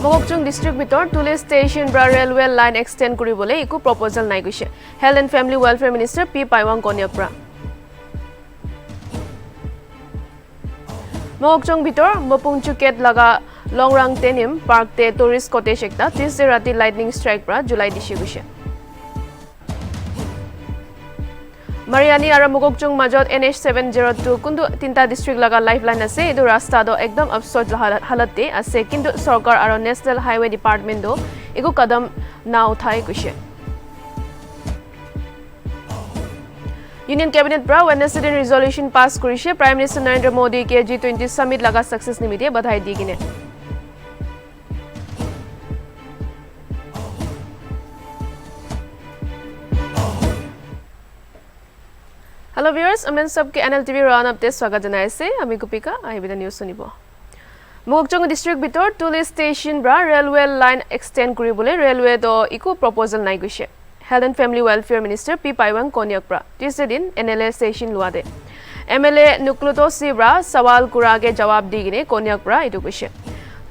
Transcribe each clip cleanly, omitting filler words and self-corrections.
Mogokchung district bitor Tuli station bra railway line extend kuribole iku proposal nai guise. Health and Family Welfare Minister P. Paiwang Konyak. Mogokchung bitor Mopungchuket laga Longrang Tenim Park te tourist cottage ekta Tuesday rati lightning strike bra July dishi guise. Mariani ara Mogokchung majot NH 702 kundu tinta district laga lifeline ase edu rasta do ekdam absurd halate ase kintu sarkar aro National Highway Department do ego kadam na uthai kuise. Union Cabinet bra Wednesday resolution pass kurise Prime Minister Narendra Modi ke G20 summit laga success nimite badhai digine. Hello viewers, amen sabke Nltv run update swagat janai ase ami Gopika ahibida news sunibo. Mogokchung district bitor Tuli station bra railway line extend kuribole railway do iku proposal nai guise. Health and Family Welfare Minister P. Paiwang Konyak bra Tuesday din NLA station luade. MLA Nukluto si bra sawal kurage jawab digine Konyak bra itu guise.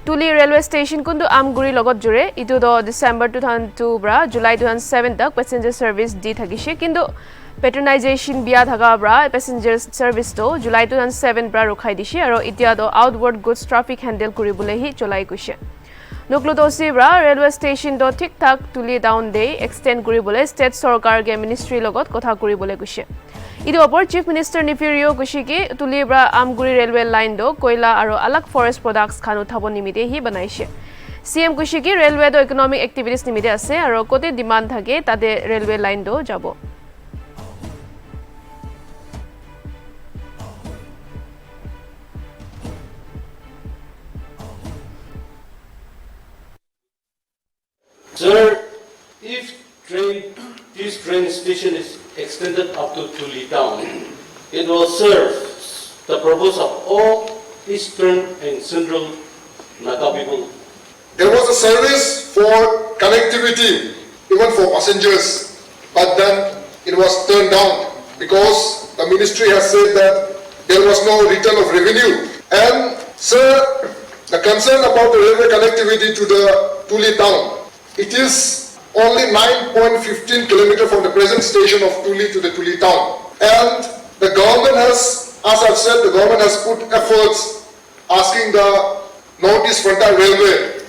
Tuli railway station kundu amguri logot jure itu do December 2002 bra July 2007 tak passenger service di thagise kindu patronization biya thaga bra passenger service to July 2007 bra rokhai dishe aro itia do outward goods traffic handle kuribole hi cholai kuise. Nukludosi bra railway station do thik thak Tuli down day extend kuribole state sarkar ge ministry logot kotha kuribole kuise. Idu opor Chief Minister Nifirio kushiki Tuli bra amguri railway line do koila aro alak forest products khanu thabo nimite hi banaise. CM kushiki railway do economic activities nimite ase aro kote demand thake tade railway line do jabo. Sir, if this train station is extended up to Tuli town, it will serve the purpose of all eastern and central Naga people. There was a service for connectivity, even for passengers, but then it was turned down because the ministry has said that there was no return of revenue. And sir, the concern about the railway connectivity to the Tuli town, it is only 9.15 km from the present station of Tuli to the Tuli town. And the government has, as I've said, the government has put efforts asking the Northeast Frontier Railway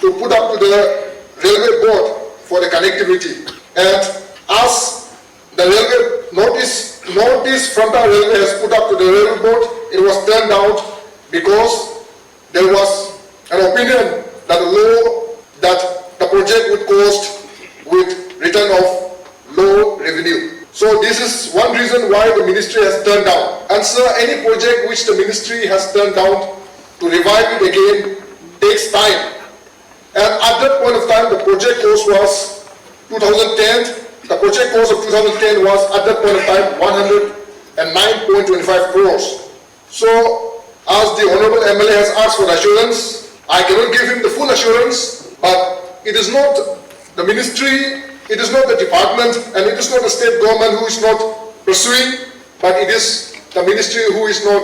to put up to the railway board for the connectivity. And as the railway Northeast Frontier Railway has put up to the railway board, it was turned down because there was an opinion that the project would cost with return of low revenue. So this is one reason why the ministry has turned down. And sir, any project which the ministry has turned down, to revive it again takes time. And at that point of time, the project cost was 2010. The project cost of 2010 was at that point of time 109.25 crores. So as the Honorable MLA has asked for assurance, I cannot give him the full assurance, but it is not the ministry, it is not the department, and it is not the state government who is not pursuing, but it is the ministry who is not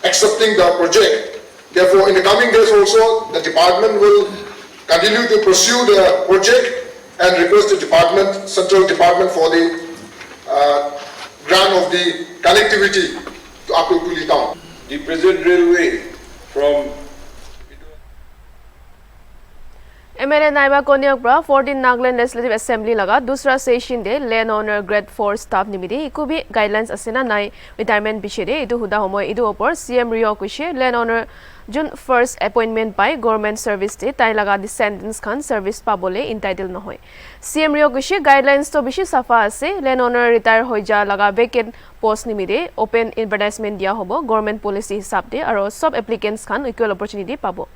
accepting the project. Therefore, in the coming days also, the department will continue to pursue the project and request the department, central department, for the grant of the connectivity to up to Tuli town. The present railway from MLA Naiba Konyak bra 14 Nagaland Legislative Assembly laga दूसरा session de land owner grade 4 staff nimide iku bi guidelines asena nai retirement bishede idu huda homoy idu opor CM Rio kushe land owner jun first appointment by government service de tai laga descendants khan service pabole entitled nohoy CM Rio kushe guidelines to bishi safa ase land owner retire hoi ja laga vacant post nimide open advertisement dia hobo government policy hisab de aro sob applicants khan equal opportunity pabo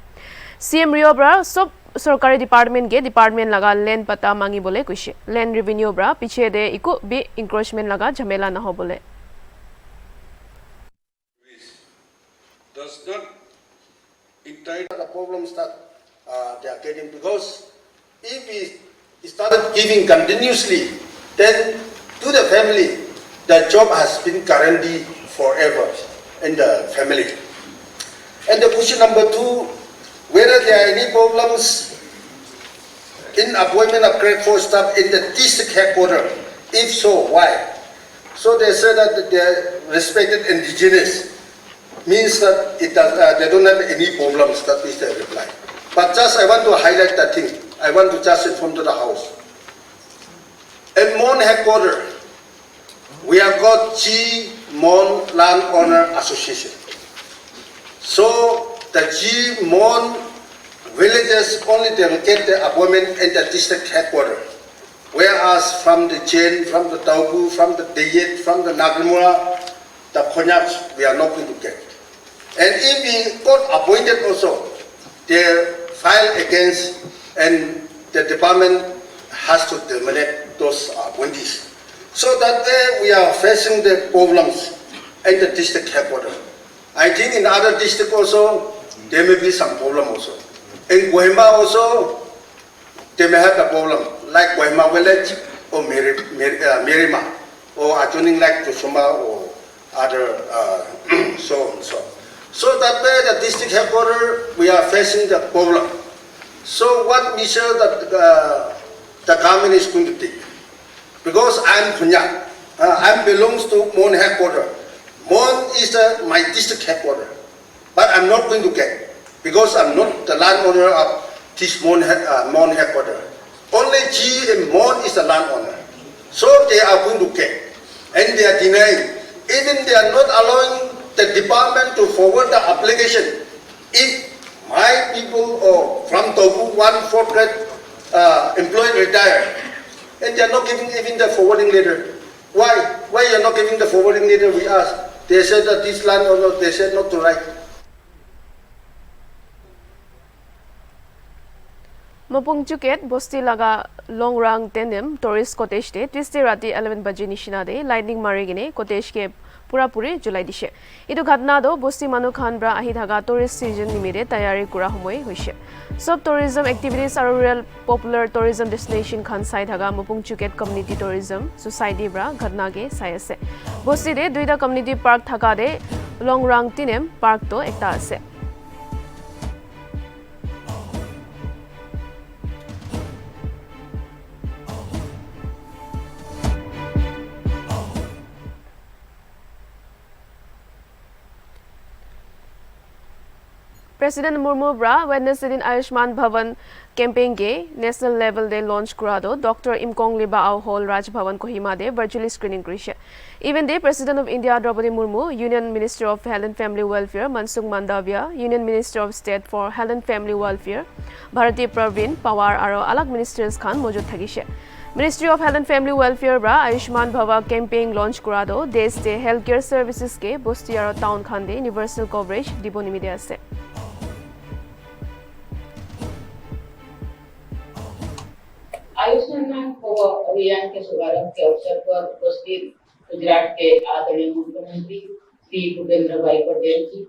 CM Rio bra sob सरकारी department के department लगा land पता मांगी बोले कुछ land revenue ब्रा पीछे दे eco भी encroachment लगा झमेला ना हो बोले does not entitle the problems that they are getting, because if we started giving continuously, then to the family the job has been guaranteed forever in the family. And the question number 2, whether there are any problems in appointment of grade 4 staff in the district headquarters. If so, why? So they said that they are respected indigenous, means that they don't have any problems. That is their reply. But just I want to highlight that thing. I want to just inform to the House. In Mon headquarters, we have got G Mon Land Owner Association. So the G Mon villages only they will get the appointment in the district headquarters. Whereas from the Jain, from the Taubu, from the Deyet, from the Nagamura, the Konyaks, we are not going to get. And if we got appointed also, they file against and the department has to terminate those appointees. So that way we are facing the problems in the district headquarters. I think in other districts also, there may be some problem also. In Kohima also, they may have a problem, like Kohima village or Mirima, or adjoining like Kusuma or other so and so. So that way the district headquarters, we are facing the problem. So what measure that the government is going to take? Because I'm Punjab, I belongs to Mon headquarters. Mon is my district headquarters, but I'm not going to get, because I'm not the landowner of this Mon headquarters. Only G and Mon is the landowner. So they are going to get, and they are denying. Even they are not allowing the department to forward the application. If my people or from Tobu, 1/4 grade employee retire, and they are not giving even the forwarding letter. Why? Why you are not giving the forwarding letter? We ask. They said that this landowner, they said not to write. Mapung Chuket, Bosti Laga Long Rang Tenem, Tourist Cottage Day, Tuesday Rati 11 Baje Nishina Day, Lightning Marigine, Cottage Ke Purapuri, July Dishe. Itu Ghatnado, Bosti Manu Khanbra Ahithaga Tourist Season Nimide, Tayari Kura Humoi, Wishe. Sub tourism activities are real popular tourism destination Khan Sai Thaga, Mapung Chuket Community Tourism Society Bra, Ghatnage, Sayase. Bosti De, Duida Community Park Thakade, Long Rang Tinem, Park To, Ekta Ase. President Murmu Bra, Wednesday in Ayushman Bhavan campaign ke national level de launch kurado, Dr. Imkong Liba Au Hall Raj Bhavan Kohima de virtually screening krisha. Even the President of India Draupadi Murmu, Union Minister of Health and Family Welfare Mansukh Mandavia, Union Minister of State for Health and Family Welfare Bharati Pravin Pawar aro alag ministers khan mojud thagishe. Ministry of Health and Family Welfare Bra Ayushman Bhava campaign launch kurado, desh de healthcare services ke Bosti aro town khan de universal coverage dibo nimide ase. Ayushman अभियान के शुभारंभ के अवसर पर उपस्थित गुजरात के आदरणीय मुख्यमंत्री श्री भूपेंद्र भाई पटेल जी,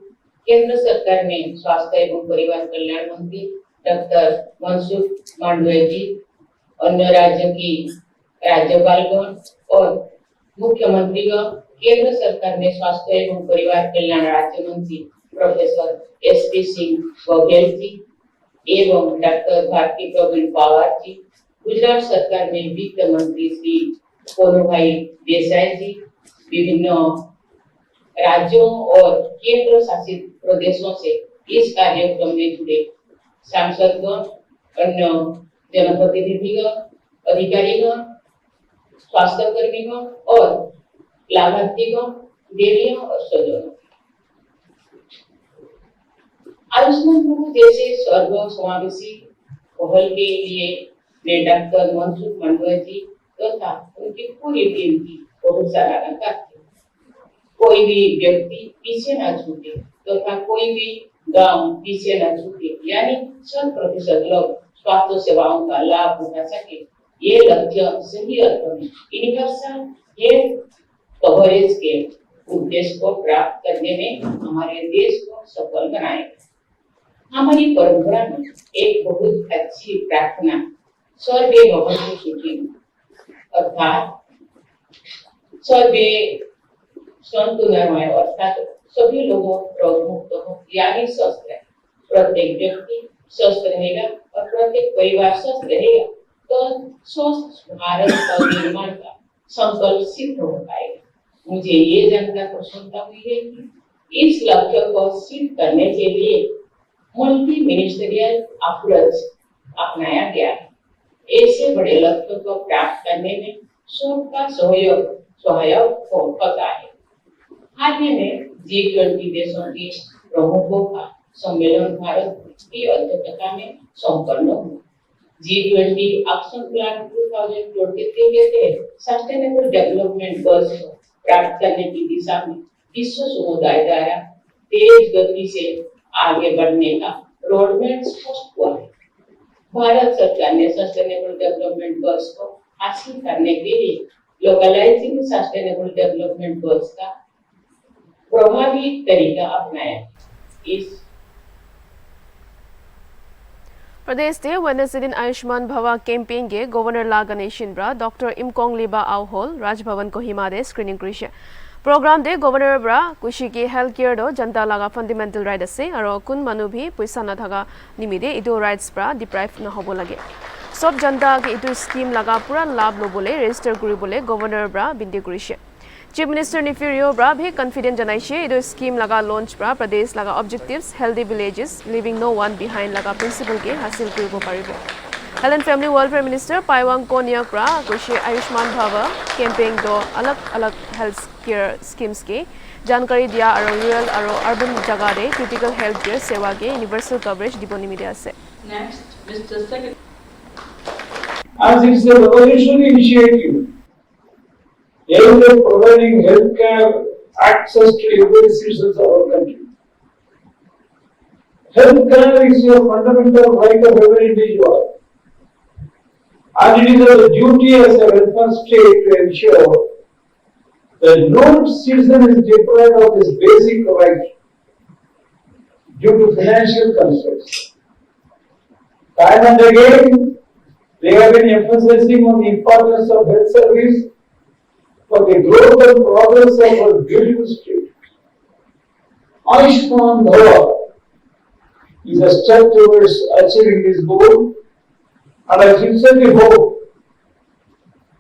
केंद्र सरकार में स्वास्थ्य एवं परिवार कल्याण मंत्री डॉक्टर मनसुख मांडविया जी, अन्य राज्य की राज्यपालगण और मुख्यमंत्रीगण, केंद्र सरकार में स्वास्थ्य एवं परिवार कल्याण राज्य मंत्री प्रोफेसर एस.पी. सिंह बघेल जी एवं डॉक्टर भारती प्रवीण पवार जी, गुजरात सरकार में वित्त मंत्री श्री कोनुभाई देसाई जी, विभिन्न राज्यों और केंद्र शासित प्रदेशों से इस कार्यक्रम में जुड़े सांसदगण, अन्य जनप्रतिनिधिगण, अधिकारीगण, स्वास्थ्य कर्मीगण और लाभार्थीगण, देवियों और स्वजनों। आयुष्मान भारत जैसे सर्व समावेशी पहल के लिए मैं डॉक्टर मनसुख मांडविया जी तथा उनकी पूरी टीम की बहुत सराहना करती हूँ। कोई भी व्यक्ति पीछे न छूटे तथा कोई भी गांव पीछे न छूटे, यानी 100% लोग स्वास्थ्य सेवाओं का लाभ उठा सके, ये लक्ष्य सही अर्थ में यूनिवर्सल हेल्थ कवरेज के उद्देश्य को प्राप्त करने में हमारे देश को सफल बनाएगा। हमारी परंपरा में एक बहुत अच्छी प्रार्थना सर्वे भवन्तु सुखिनः अर्थात सर्वे सन्तु निरामयाः, अर्थात सभी लोगों रोग मुक्त हो, यानी स्वस्थ रहे। प्रत्येक व्यक्ति स्वस्थ रहेगा और प्रत्येक परिवार स्वस्थ रहेगा तो स्वस्थ भारत का निर्माण का संकल्प सिद्ध हो पाएगा। मुझे ये जानकर प्रसन्नता हुई है कि इस लक्ष्य को सिद्ध करने के लिए मल्टी मिनिस्टरियल अप्रोच अपनाया गया है। ऐसे बड़े लक्ष्य को प्राप्त करने में सबका सहायक होता है। हाल ही में G20 देशों के प्रमुखों का सम्मेलन भारत की अध्यक्षता में संपन्न हुआ। G20 एक्शन प्लान 2023 के तहत सस्टेनेबल डेवलपमेंट गोल्स को प्राप्त करने की दिशा में विश्व समुदाय द्वारा तेज गति से आगे बढ़ने का रोडमैप स्पष्ट हुआ है। भारत सरकार ने सस्टेनेबल डेवलपमेंट गोल्स को हासिल करने के लिए लोकलाइजिंग सस्टेनेबल डेवलपमेंट गोल्स का प्रभावी तरीका अपनाया। इस प्रदेश दे वेनेसडे आयुष्मान भवा कैंपेन के गवर्नर ला गणेशन ब्रा डॉक्टर इमकोंग लिबा आउहोल राजभवन कोहिमा दे स्क्रीनिंग करिसे। प्रोग्राम दे गवर्नर ब्रा कुशी की हेल्थ केयर दो जनता लागा फंडामेंटल राइट असे और कुन मनु भी पैसा न थागा निमिदे इदो राइट्स ब्रा डिप्राइव न होबो लगे। सब जनता के इदो स्कीम लागा पूरा लाभ लोबोले रजिस्टर करिबोले गवर्नर ब्रा बिनती करिसे। चीफ मिनिस्टर निफ्यूरियो ब्रा भी कॉन्फिडेंट जनाइसे इदो स्कीम लगा लॉन्च ब्रा प्रदेश लगा objectives healthy villages living no one behind लगा प्रिंसिपल के हासिल करिबो पारिबो। Health and family welfare minister पाइवांग Konyak ब्रा कुशी आयुष्मान भवा कैंपेन दो अलग अलग हेल्थ केयर स्कीम्स के जानकारी दिया और रूरल और अर्बन जगह दे क्रिटिकल हेल्थ केयर सेवा के यूनिवर्सल कवरेज दिबो निमिदे आसे। Next mister secretary as it's a revolutionary initiative aimed at providing healthcare access to every citizen of our country. Healthcare is a fundamental right of every individual, and it is our duty as a welfare state to ensure that no citizen is deprived of this basic right due to financial constraints. Time and again, they have been emphasizing on the importance of health service for the growth and progress of our beautiful state. Ayushman Bhava is a step towards achieving this goal, and I sincerely hope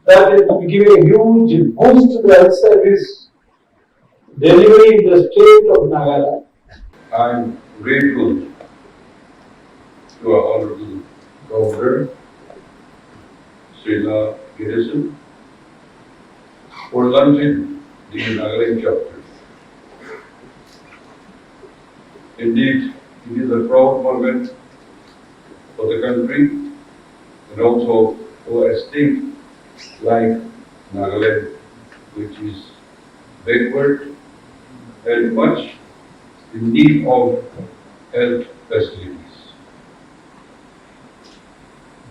that it will give a huge boost to the health service delivery in the state of Nagaland. I am grateful to our Honorable Governor, Srila Garrison, for launching the Nagaland chapter. Indeed, it is a proud moment for the country and also for a state like Nagaland, which is backward and much in need of health facilities.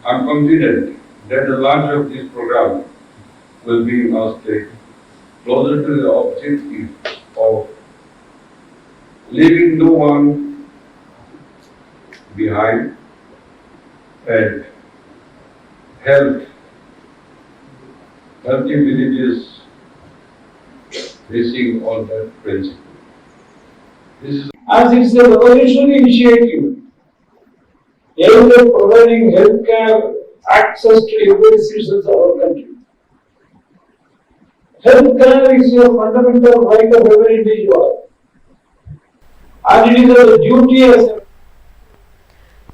I am confident that the launch of this program will be our state closer to the objective of leaving no one behind and healthy villages basing on that principle. This is as it's a revolutionary initiative aimed at providing healthcare access to every citizen of our country. Healthcare is a fundamental right of every individual, and it is our duty as a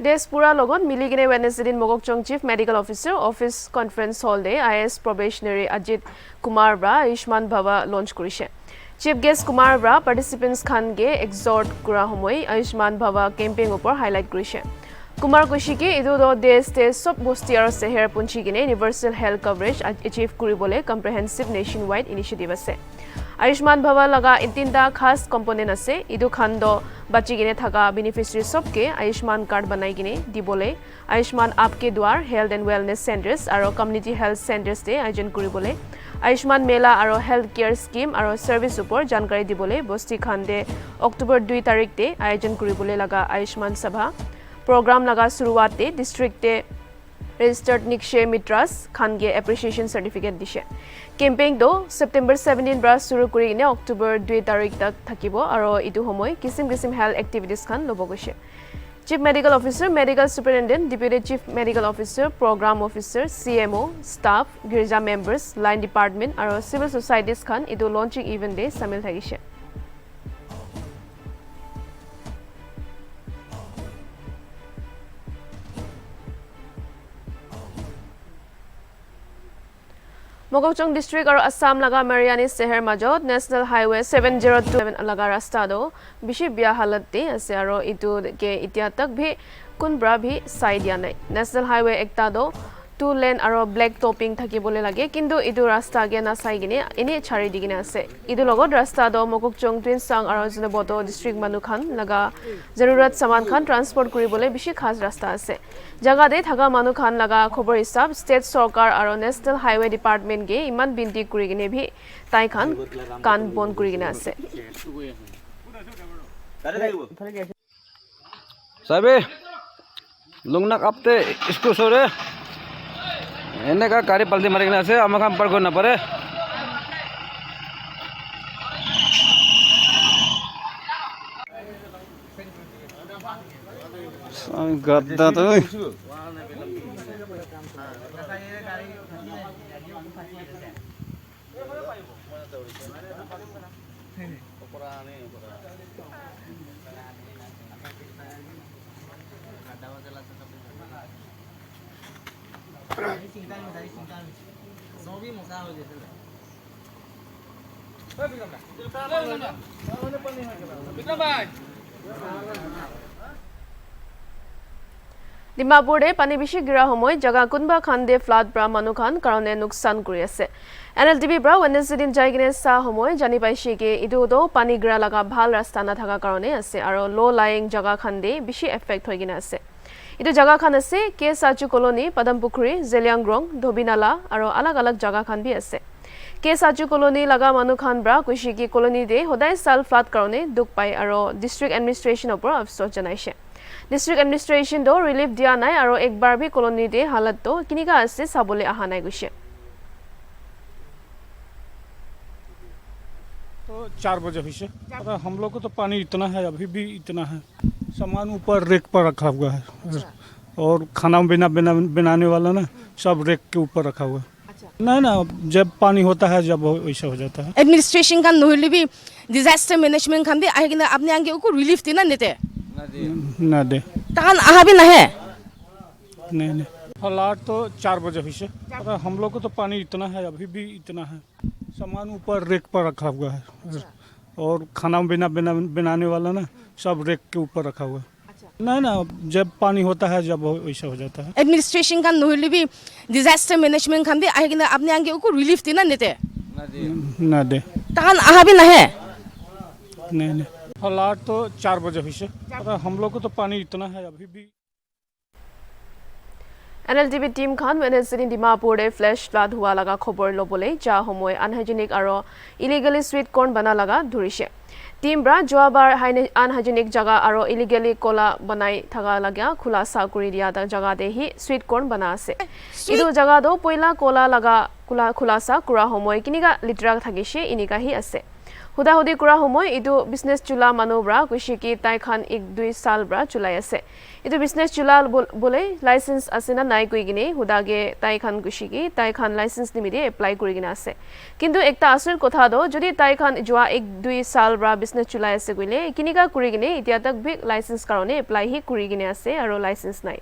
देश पूरा लगन मिली किने Wednesday Mokokchung chief medical officer office conference hall दे IAS probationary Ajit Kumar ब्रा Ayushman Bhava launch करिसे। Chief guest Kumar ब्रा participants खान गे एक्सॉर्ट कुरा हमय आयुष्मान भवा कैंपेन ऊपर हाईलाइट करिसे। कुमार कुशी के इदो दो देश ते सब गोष्ठी और शहर पुंची किने यूनिवर्सल हेल्थ कवरेज अचीव करिबोले कम्प्रिहेंसिव नेशन वाइड इनिशिएटिव আছে। आयुष्मान भवा लगा 18टा खास कंपोनेंट আছে। इदो खंडो बची किने थाका बेनिफिशियरी सबके आयुष्मान कार्ड बनाई किने दिबोले आयुष्मान आपके द्वार हेल्थ एंड वेलनेस सेंटर्स और कम्युनिटी हेल्थ सेंटर्स ते आयोजन करिबोले आयुष्मान मेला और हेल्थ केयर स्कीम और सर्विस ऊपर जानकारी दिबोले बस्ती खानदे अक्टोबर 2 तारिख ते आयोजन करिबोले लगा आयुष्मान सभा प्रोग्राम लगा शुरुआत ते डिस्ट्रिक्ट ते registered निक्षय मित्रास खानगे एप्रिसिएशन सर्टिफिकेट दिशे। कैंपेन दो सेप्टेम्बर 17 ब्रा शुरू करिने अक्टोबर 2 तारिख तक থাকিব और इदु समय किसिम किसिम हेल्थ एक्टिविटीज खान लबो गसे। Chief Medical Officer, Medical Superintendent, Deputy Chief Medical Officer, Program Officer, CMO, staff, Girja members, Line Department, and civil societies khan idu launching event day samil thakise. Mokokchung district और Assam लगा मरियानी शहर मजोत national highway 7027 लगा रास्ता दो बिशी बिया हालत दे ऐसे आरो इतु के इतिया तक भी कुनब्रा भी साइड या नहीं नेशनल हाईवे एकता दो 2 लेन और ब्लैक टॉपिंग थकी बोले लगे किंतु इतु रास्ता गे ना साइ गिने इने छाड़ी दिगिने आसे इतु लगत रास्ता दो मककचुंग ट्विन सांग और जने बतो डिस्ट्रिक्ट मानु खान लगा जरूरत सामान खान ट्रांसपोर्ट करी बोले बिशी खास रास्ता आसे जगह दे थका मानु खान लगा खबर हिसाब स्टेट सरकार और नेशनल हाईवे डिपार्टमेंट गे इमान बिनती करी गिने भी ताई खान कान बन करी गिने आसे साबे लुंगना कापते इसको सोरे एने का गाड़ी पलटी मारी गना से आमा काम पर करना पड़े गद्दा तो ডিমাপুৰে পানী বেছি গিৰা সময় জাগা কোনবা খান্দে ফ্লাড ব্ৰা মানুহ খান কাৰণে নুকসান কৰি আছে Nltv ব্ৰা ওয়েডনেসডে দিন যাই কিনে সা সময় জানি পাইছে কি ইদুটো পানী গিৰা লগা ভাল ৰাস্তা না থাকা কাৰণে আছে আৰু লো লাইং জাগা খান্দে বেছি এফেক্ট হৈ কিনে আছে ইটো জাগা খান আছে কে সাচু কলোনি পদমপুখুৰী জেলিয়াংগ্ৰং ধবিনালা আৰু আলাগ আলাগ জাগা খান বি আছে কে সাচু কলোনি লগা মানুহ খান ব্ৰা কৈছে কি কলোনি দে সদায় সাল ফ্লাড কাৰণে দুখ পায় আৰু ডিস্ট্ৰিক্ট এডমিনিষ্ট্ৰেশ্যনৰ পৰা অফিচত জনাইছে District Administration do relief dia nai aro ekbar bhi colony de halat to kinika ase sabole aha nai guise तो 4 बजे हुई से हम लोग को तो पानी इतना है अभी भी इतना है सामान ऊपर रेक पर रखा हुआ है और खाना बनाने वाला ना सब रेक के ऊपर रखा हुआ है नहीं ना जब पानी होता है जब वैसा हो जाता है एडमिनिस्ट्रेशन का नहले भी डिजास्टर मैनेजमेंट खान भी आगे अपने आगे को रिलीफ देना देते ना दे तहन आहा भी ना है नहीं हालात तो 4 बजे हुई से हम लोग को तो पानी इतना है अभी भी इतना है सामान ऊपर रेक पर रखा हुआ है और खाना बनाने वाला ना सब रेक के ऊपर रखा हुआ है नहीं ना जब पानी होता है जब वैसा हो जाता है एडमिनिस्ट्रेशन का नहले भी डिजास्टर मैनेजमेंट खान भी आगे अपने आगे को रिलीफ देना देते ना दे तहन आहा भी ना है नहीं हालात तो 4 बजे हुई से हम लोग को तो पानी इतना है अभी भी Nltv team khan Wednesday in Dimapur flash flood hua laga khobor lobole ja homoy unhygienic aro illegally sweet corn bana laga dhurise team bra joabar unhygienic jaga aro illegally kola banai thaga lagya khulasa kuri dia ta jaga de hi sweet corn bana ase idu jaga do poila kola laga khulasa kura homoy kiniga litra thagise inika hi ase huda hudi kura homoy idu business chula manobra kushiki tai khan 1-2 sal bra chulai ase idu business chula bole license asena nai kuigine huda ge tai khan kushiki tai khan license nimide apply kurigina ase kintu ekta asol kotha do jodi tai khan jua 1-2 sal bra business chula ase koile kinika kurigine itia tak bhi license karone apply hi kurigine ase aro license nai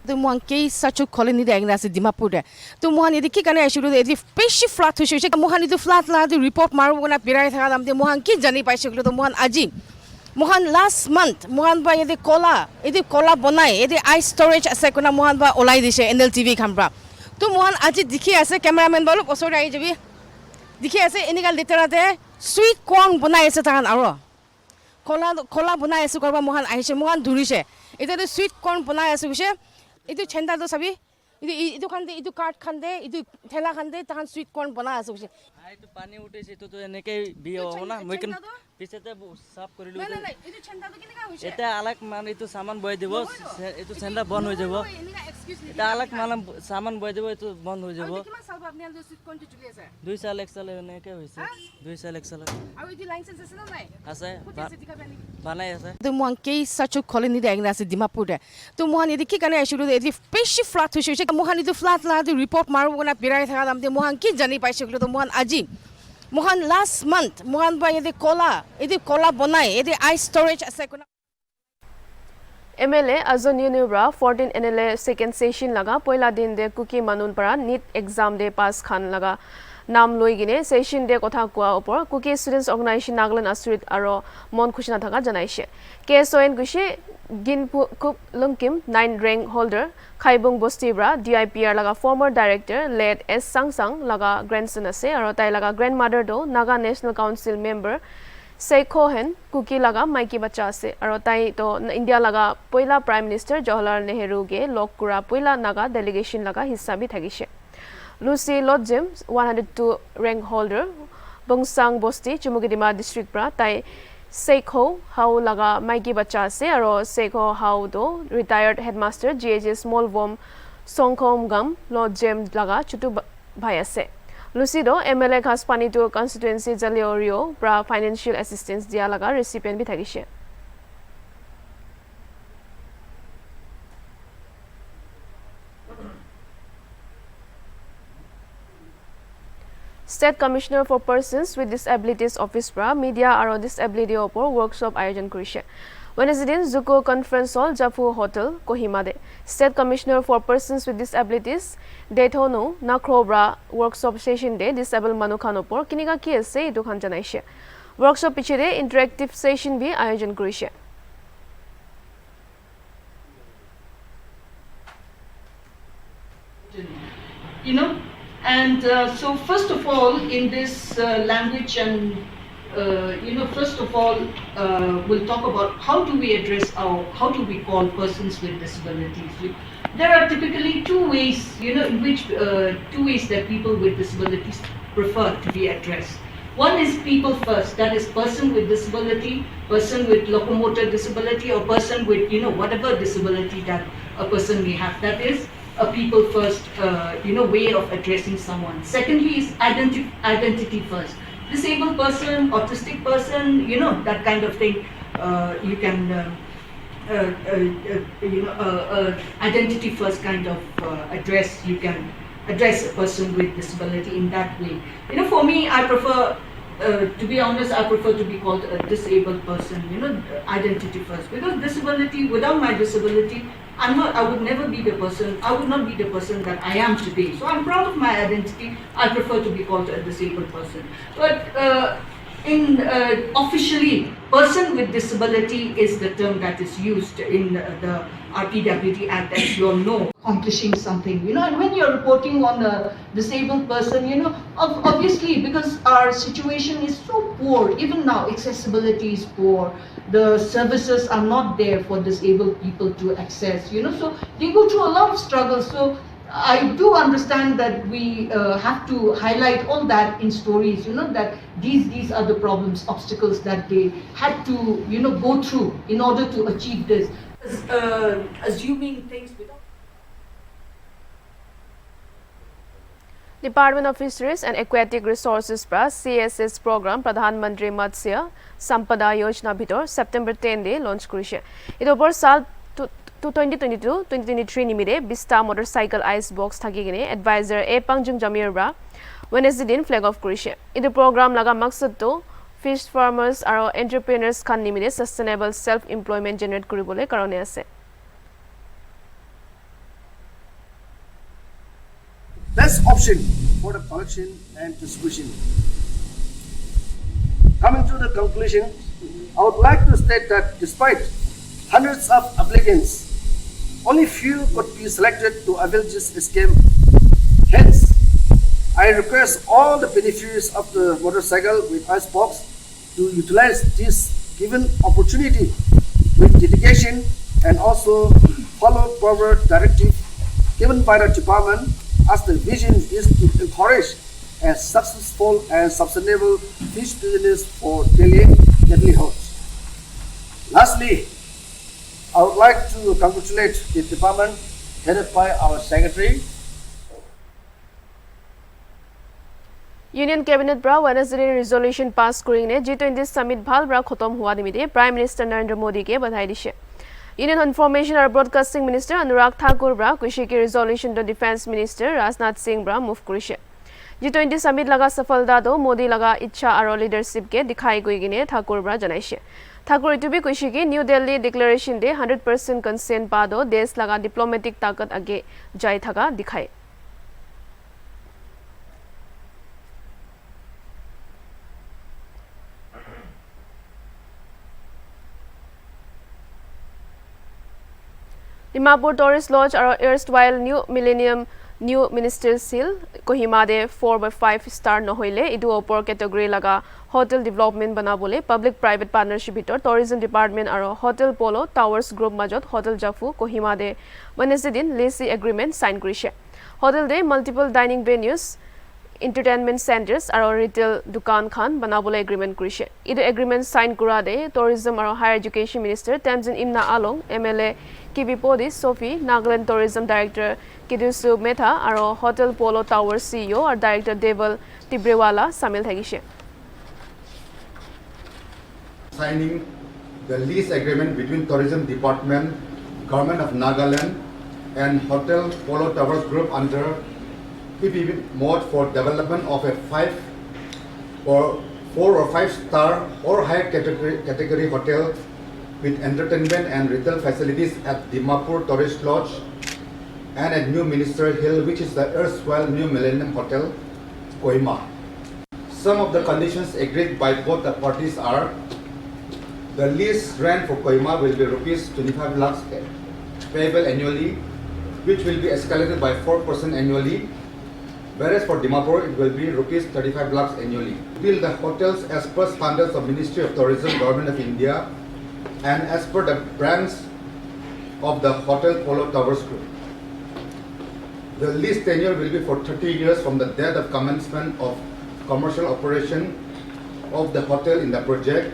तो मोहन के सचो colony दे आगे डिमापुर दे तो मोहन यदि की करने आइसुरो यदि पेशी फ्लैट हुई से मोहन यदि फ्लैट ला दे रिपोर्ट मारो बना पिराय था दाम दे मोहन की जानी पाइसे तो मोहन आजी मोहन लास्ट मंथ मोहन बा यदि कोला बनाए यदि आइस स्टोरेज আছে কোনা মোহন বা ওলাই দিছে Nltv খামরা তো মোহন আজি দেখি আছে ক্যামেরাম্যান বলো ওসরে আই যাবি দেখি আছে এনিকা লিটারাতে সুইট কর্ন বনাই আছে তাহান আৰু কোলা বনাই আছে কৰবা মোহন আহিছে মোহন ধুৰিছে এটা তো সুইট কর্ন বনাই আছে কৈছে इतु छेंदा तो सभी इतु खान दे इतु काट खान दे इतु ठेला खान दे तहन स्वीट कॉर्न बना আছে বুঝে আই তো পানি উঠেছে তো এনেকে বিয়ে হবো না মই কেন পিছতে সাফ কৰি লও না ইতু ছন্দা তো কিনে কা হইছে এটা আলাক মান ইতু সামান বয় দেব ইতু ছন্দা বন হৈ যাব এনেকা এটা আলাক মানে সামান বই দিব এইটো বন্ধ হৈ যাব 2 সাল 1 সাল এনেকে হৈছে 2 সাল 1 সাল আছে বানাই আছে তো মোহান কেই সাচু কলোনি দে এগনা আছে ডিমাপুর দে তো মোহান এদি কি কানে আইছিল এদি বেশি ফ্ল্যাট হইছে মোহান এদি ফ্ল্যাট লা রিপোর্ট মারব না বিরাই থাকা দাম মোহান কি জানি পাইছে তো মোহান আজি মোহান লাস্ট মান্থ মোহান বাই এদি কলা বনাই এদি আইস স্টোরেজ আছে কোনা MLA Azon Unibra 14 NLA second session laga poila din de kuki manun para NEET exam de pass khan laga nam loi gine session de kotha kwa opor kuki students organization Nagaland Asrit aro mon khushna thaka janaishe KSON gushi ginpu kup lungkim 9 rank holder khaibung bostibra DIPR laga former director led S Sangsang laga grandson ase aro tai laga grandmother do Naga National Council member Seikhohen kuki laga maiki bacha ase aro tai to India laga poila prime minister Jawaharlal Nehru ge lokura poila naga delegation laga hissa bi thagise Lucy Lodjem 102 rank holder Bongsang Bosti Chumugidima district pra tai Seikho how laga maiki bacha ase aro Seikho how do retired headmaster GHS small worm Songkhom gam Lodjem laga chutu bhai ase Lucido MLA Khaspani to constituency Jaliorio pra financial assistance dia laga recipient bi thagise State Commissioner for Persons with Disabilities Office pra media aro disability opor workshop ayojon korise Wednesday Zuko Conference Hall Jafu Hotel Kohima de State Commissioner for Persons with Disabilities Daytono Nakrobra workshop session de disabled manu khan opor kiniga ki ase edu khan janaise workshop pichire interactive session bi ayojon korise And so first of all in this language and first of all, we'll talk about how do we address how do we call persons with disabilities. There are typically two ways, in which two ways that people with disabilities prefer to be addressed. One is people first, that is person with disability, person with locomotor disability, or person with whatever disability that a person may have. That is a people first, way of addressing someone. Secondly is identity first. Disabled person, autistic person, that kind of thing. You can, identity first kind of address. You can address a person with disability in that way. For me, I prefer, to be honest, I prefer to be called a disabled person. Identity first, because disability, without my disability, I would never be the person. I would not be the person that I am today. So I'm proud of my identity. I prefer to be called a disabled person. But officially, person with disability is the term that is used in the RPWD Act, as you all know. Accomplishing something, and when you're reporting on a disabled person, obviously because our situation is so poor, even now accessibility is poor. The services are not there for disabled people to access, so they go through a lot of struggles. So I do understand that we have to highlight all that in stories, that these are the problems, obstacles that they had to, go through in order to achieve this. Assuming things without Department of Fisheries and Aquatic Resources pra CSS program Pradhan Mantri Matsya Sampada Yojana bhitor September 10 de launch korise idopor sal 2022-2023 nimide 20 motorcycle ice box thaki gine advisor A Pangjung Jamir bra Wednesday din flag off korise idu program laga maksad to fish farmers aro entrepreneurs khan nimide sustainable self employment generate koribole karone ase best option for the collection and distribution. Coming to the conclusion, I would like to state that despite hundreds of applicants, only few could be selected to avail this scheme. Hence, I request all the beneficiaries of the motorcycle with icebox to utilize this given opportunity with dedication and also follow proper directive given by the department, as the vision is to encourage a successful and sustainable fish business for daily livelihoods. Lastly, I would like to congratulate the department headed by our Secretary. Union Cabinet bra Wednesday resolution pass kuri ne G20 summit bhal bra khotom hua nimide Prime Minister Narendra Modi ke badhai dishe. Union Information and Broadcasting Minister Anurag Thakur bra kushi ki resolution to Defense Minister Rajnath Singh bra move kurishe. G20 summit laga safalta do Modi laga ichha aro leadership ke dikhai goi gine Thakur bra janaishe. Thakur itu bi kushi ki New Delhi declaration de 100% consent pa do desh laga diplomatic takat age jai thaga dikhai. Dimapur Tourist Lodge are erstwhile New Millennium New Minister's Seal Kohima de 4/5 star nohoile idu opor category laga hotel development banabole public private partnership bitor tourism department aro hotel polo towers group majot hotel jafu Kohima de Wednesday din lease agreement sign kurise. Hotel de multiple dining venues entertainment centers aro retail dukan khan banabole agreement kurise. Idu agreement sign kura de tourism aro higher education minister Tamsin Imna Along MLA Kibi Podi Sophie Nagaland Tourism Director Kidusu Mehta aro Hotel Polo Tower CEO or Director Deval Tibrewala samil thagishe. Signing the lease agreement between Tourism Department, Government of Nagaland and Hotel Polo Towers Group under PPP mode for development of a 4 or 5 star or higher category hotel with entertainment and retail facilities at Dimapur Tourist Lodge and at New Minister Hill, which is the erstwhile New Millennium Hotel, Kohima. Some of the conditions agreed by both the parties are: the lease rent for Kohima will be rupees 25 lakhs payable annually, which will be escalated by 4% annually, whereas for Dimapur it will be rupees 35 lakhs annually. Build the hotels as per standards of Ministry of Tourism, Government of India, and as per the brands of the Hotel Polo Towers Group. The lease tenure will be for 30 years from the date of commencement of commercial operation of the hotel in the project,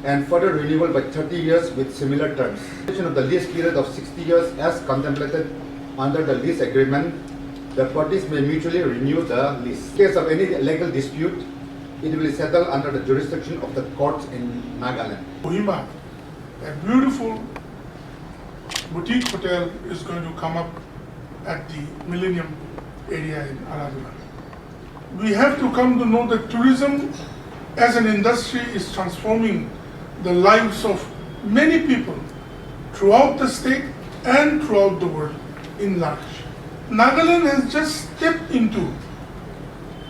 and further renewal by 30 years with similar terms. Of the lease period of 60 years as contemplated under the lease agreement, the parties may mutually renew the lease. In case of any legal dispute, it will settle under the jurisdiction of the courts in Nagaland. Kohima, a beautiful boutique hotel is going to come up at the Millennium area in Araduna. We have to come to know that tourism as an industry is transforming the lives of many people throughout the state and throughout the world in large. Nagaland has just stepped into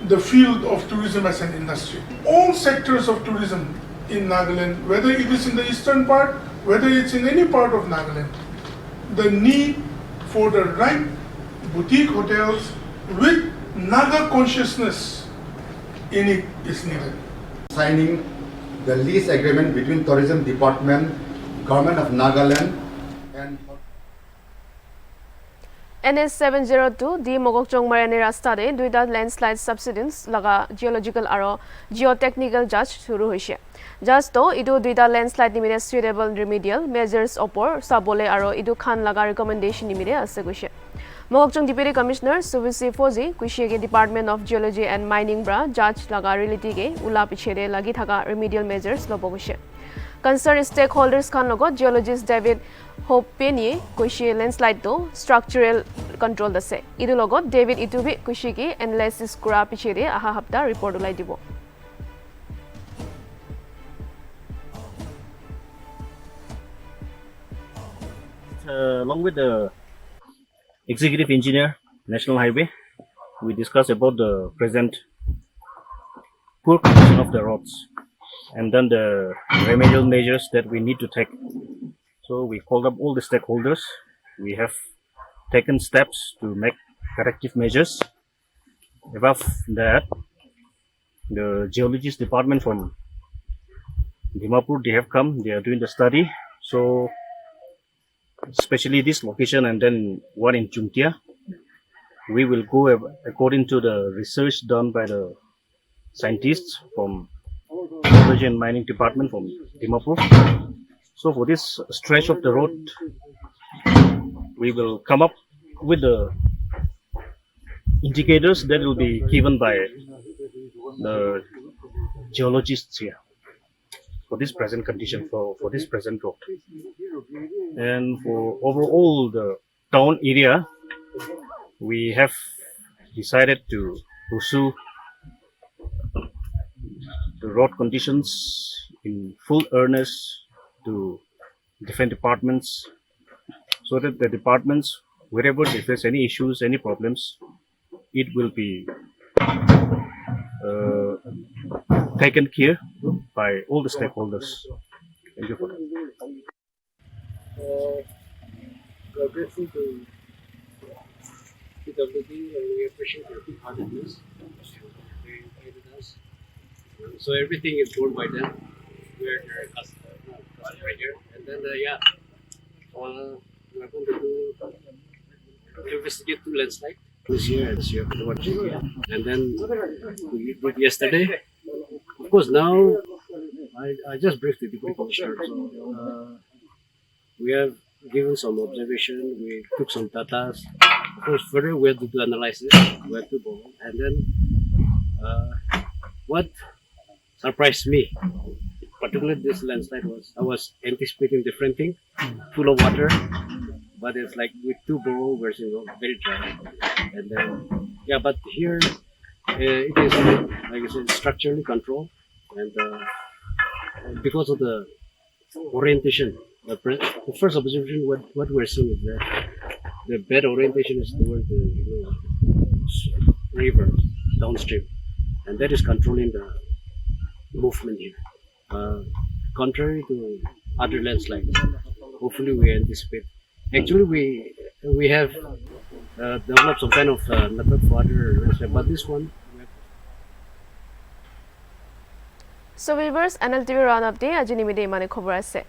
the field of tourism as an industry. All sectors of tourism in Nagaland, whether it is in the eastern part, whether it's in any part of Nagaland, the need for the right boutique hotels with Naga consciousness in it is needed. Signing the lease agreement between Tourism Department, Government of Nagaland and NS 702 D Mogokchong Marane Rasta de duida landslide subsidence laga geological aro geotechnical judge shuru hoise. Judge to idu duida landslide nimide suitable remedial measures opor sabole aro idu khan laga recommendation nimide ase goise. Mogokchong Deputy Commissioner Subisi Fozi kushi ke Department of Geology and Mining bra judge laga reality ke ula pichede lagi thaga remedial measures lobo goise. Concerned stakeholders khan logot geologist David Hopeni kushi landslide to structural control dase. Idu logot David itubi kushi ki analysis kura pichede aha hapta report ulai dibo. Along with the executive engineer, National Highway, we discussed about the present poor condition of the roads and then the remedial measures that we need to take. So we called up all the stakeholders. We have taken steps to make corrective measures. Above that, the geologist department from Dimapur, they have come, they are doing the study. So especially this location and then one in Chungtia, we will go according to the research done by the scientists from Geology and Mining Department from Dimapur. So for this stretch of the road, we will come up with the indicators that will be given by the geologists here for this present condition, for this present road. And for overall the town area, we have decided to pursue the road conditions in full earnest to different departments, so that the departments, wherever they face any issues, any problems, it will be taken care by all the stakeholders. Thank you for that. We are grateful to PWD and we appreciate their big-heartedness. They invited us. So everything is borne by them. We are their customer right here. And then, we are going to investigate 2 landslides this year and this year. And then we did yesterday. Of course, now I just briefed the deputy commissioner. So we have given some observation. We took some data. Of course, further we have to do analysis. We have to go. And then what surprised me, particularly this landslide, was I was anticipating different thing, full of water, but it's like with 2 boreholes, very dry. And then but here it is, like I said, structurally controlled, and because of the orientation, the first observation, what we're seeing is that the bed orientation is toward the river downstream, and that is controlling the movement here. Contrary to other landslides, hopefully we anticipate. Actually, we have developed some kind of method for other landslide, but this one. So viewers, NLTV run update. Aji nimide imane khobor ase.